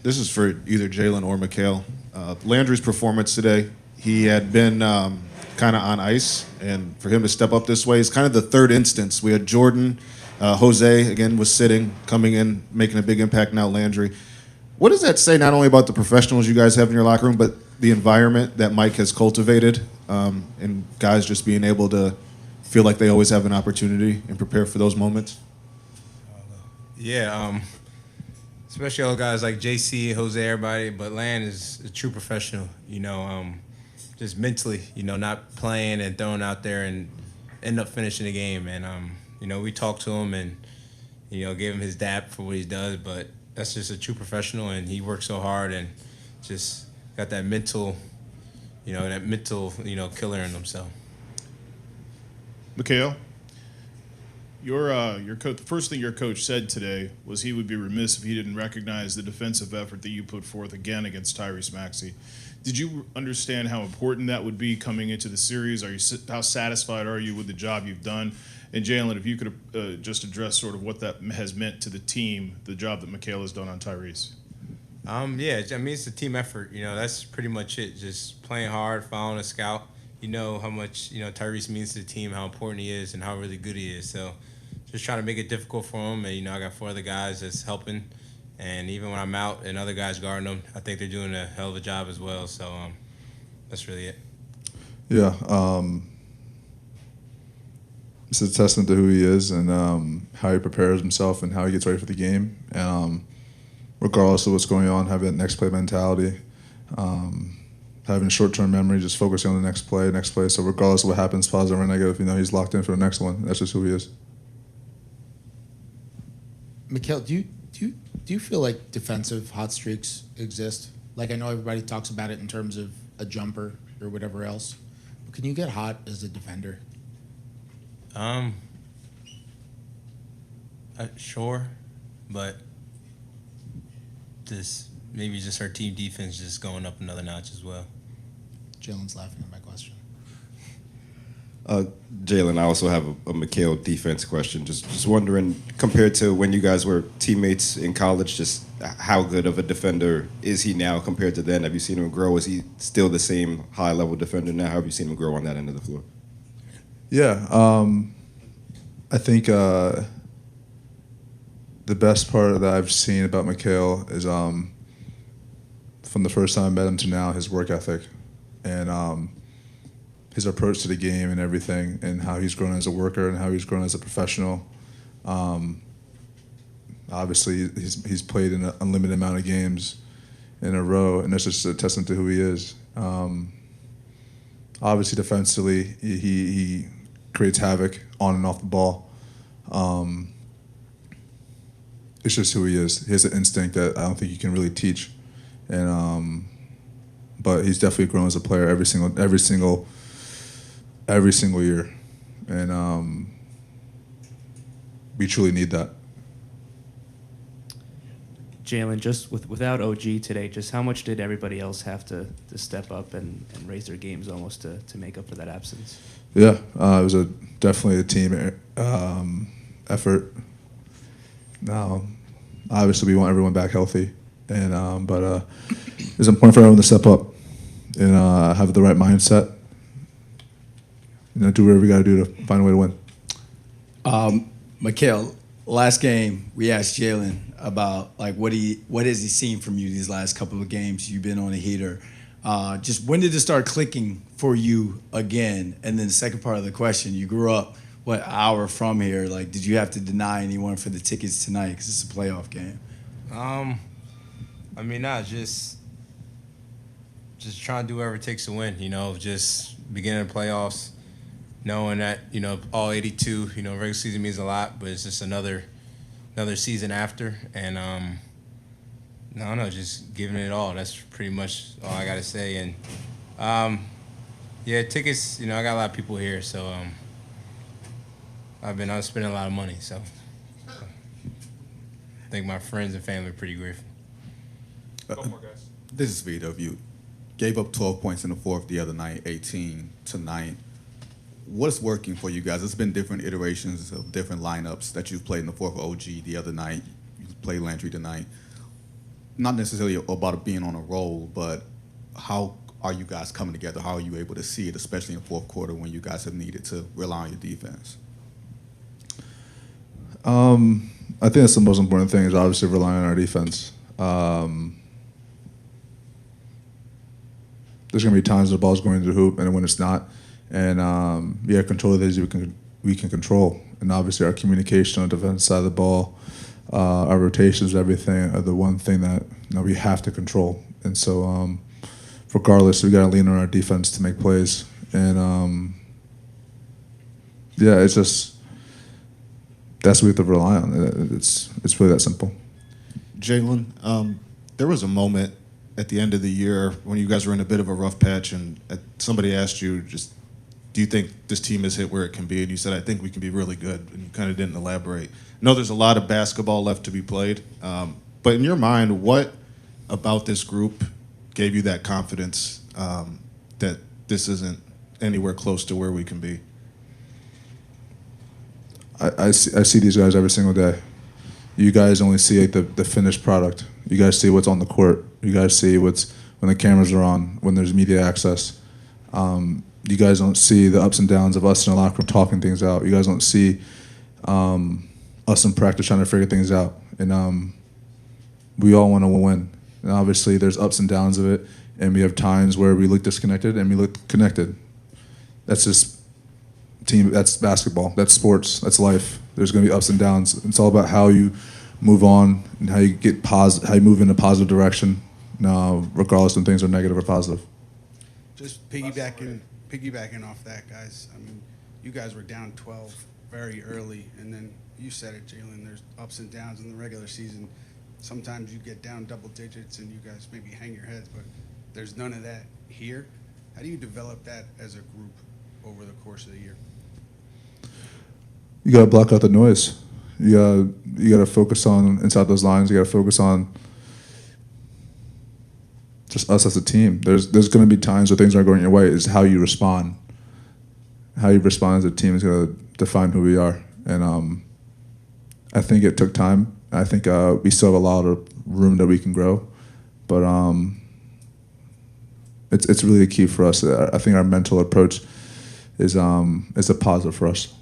This is for either Jalen or Mikal. Landry's performance today, he had been kind of on ice, and for him to step up this way is kind of the third instance. We had Jordan, Jose, again, was sitting, coming in, making a big impact. Now Landry. What does that say not only about the professionals you guys have in your locker room, but the environment that Mike has cultivated, and guys just being able to feel like they always have an opportunity and prepare for those moments? Yeah, especially all guys like JC, Jose, everybody. But Land is a true professional, just mentally, not playing and throwing out there and end up finishing the game. And, we talked to him and, gave him his dap for what he does. But that's just a true professional, and he works so hard and just got that mental, killer in him. So, Mikal, your coach. The first thing your coach said today was he would be remiss if he didn't recognize the defensive effort that you put forth again against Tyrese Maxey. Did you understand how important that would be coming into the series? How satisfied are you with the job you've done? And Jalen, if you could just address sort of what that has meant to the team, the job that Mikal has done on Tyrese. It's a team effort. That's pretty much it. Just playing hard, following a scout. You know how much Tyrese means to the team, how important he is, and how really good he is. So, just trying to make it difficult for him. And I got 4 other guys that's helping. And even when I'm out and other guys guarding them, I think they're doing a hell of a job as well. So, that's really it. Yeah. It's a testament to who he is and how he prepares himself and how he gets ready for the game. And regardless of what's going on, having that next play mentality, having short-term memory, just focusing on the next play. So regardless of what happens, positive or negative, he's locked in for the next one. That's just who he is. Mikal, do you feel like defensive hot streaks exist? Like, I know everybody talks about it in terms of a jumper or whatever else, but can you get hot as a defender? Sure, but maybe just our team defense just going up another notch as well. Jalen's laughing at my question. Jalen, I also have a Mikal defense question. Just wondering, compared to when you guys were teammates in college, just how good of a defender is he now compared to then? Have you seen him grow? Is he still the same high-level defender now? How have you seen him grow on that end of the floor? Yeah, I think the best part that I've seen about Mikal is from the first time I met him to now, his work ethic and his approach to the game and everything, and how he's grown as a worker and how he's grown as a professional. Obviously, he's played in an unlimited amount of games in a row, and that's just a testament to who he is. Obviously, defensively, he creates havoc on and off the ball. It's just who he is. He has an instinct that I don't think you can really teach, and but he's definitely grown as a player every single year, and we truly need that. Jalen, just without OG today, just how much did everybody else have to step up and raise their games almost to make up for that absence? Yeah, it was definitely a team effort. Now, obviously, we want everyone back healthy, and but it's important for everyone to step up and have the right mindset. Do whatever we got to do to find a way to win. Mikal, last game we asked Jalen about what has he seen from you these last couple of games? You've been on a heater. Just when did it start clicking for you again? And then the second part of the question, you grew up an hour from here. Did you have to deny anyone for the tickets tonight because it's a playoff game? Just trying to do whatever it takes to win. Just beginning of playoffs, knowing that all 82. Regular season means a lot, but it's just another season after, and just giving it all. That's pretty much all I gotta say. And tickets. I got a lot of people here, so I'm spending a lot of money. So I think my friends and family are pretty grateful. Couple more guys. This is Vito. You gave up 12 points in the fourth the other night, 18 tonight. What's working for you guys? It's been different iterations of different lineups that you've played in the fourth. OG the other night, you played Landry tonight. not necessarily about being on a roll, but how are you guys coming together? How are you able to see it, especially in the fourth quarter when you guys have needed to rely on your defense? I think that's the most important thing is obviously relying on our defense. There's going to be times the ball's going to the hoop and when it's not. And control the things we can control. And obviously our communication on the defense side of the ball, our rotations, everything are the one thing that we have to control. And so regardless, we got to lean on our defense to make plays. And it's just that's what we have to rely on. It's really that simple. Jalen, there was a moment at the end of the year when you guys were in a bit of a rough patch, and somebody asked you, just, do you think this team has hit where it can be? And you said, I think we can be really good, and you kind of didn't elaborate. I know there's a lot of basketball left to be played, but in your mind, what about this group gave you that confidence that this isn't anywhere close to where we can be? I see these guys every single day. You guys only see the finished product. You guys see what's on the court. You guys see what's when the cameras are on, when there's media access. You guys don't see the ups and downs of us in the locker room talking things out. You guys don't see us in practice trying to figure things out. And we all want to win. And obviously there's ups and downs of it, and we have times where we look disconnected and we look connected. That's just team. That's basketball. That's sports. That's life. There's going to be ups and downs. It's all about how you move on and how you get how you move in a positive direction, regardless of things are negative or positive. Just piggybacking off that, guys. I mean, you guys were down 12 very early, and then you said it, Jalen. There's ups and downs in the regular season. Sometimes you get down double digits, and you guys maybe hang your heads, but there's none of that here. How do you develop that as a group over the course of the year? You got to block out the noise. You got to focus on inside those lines. You got to focus on just us as a team. There's going to be times where things aren't going your way. It's how you respond. How you respond as a team is going to define who we are. And I think it took time. I think we still have a lot of room that we can grow, but it's really a key for us. I think our mental approach is a positive for us.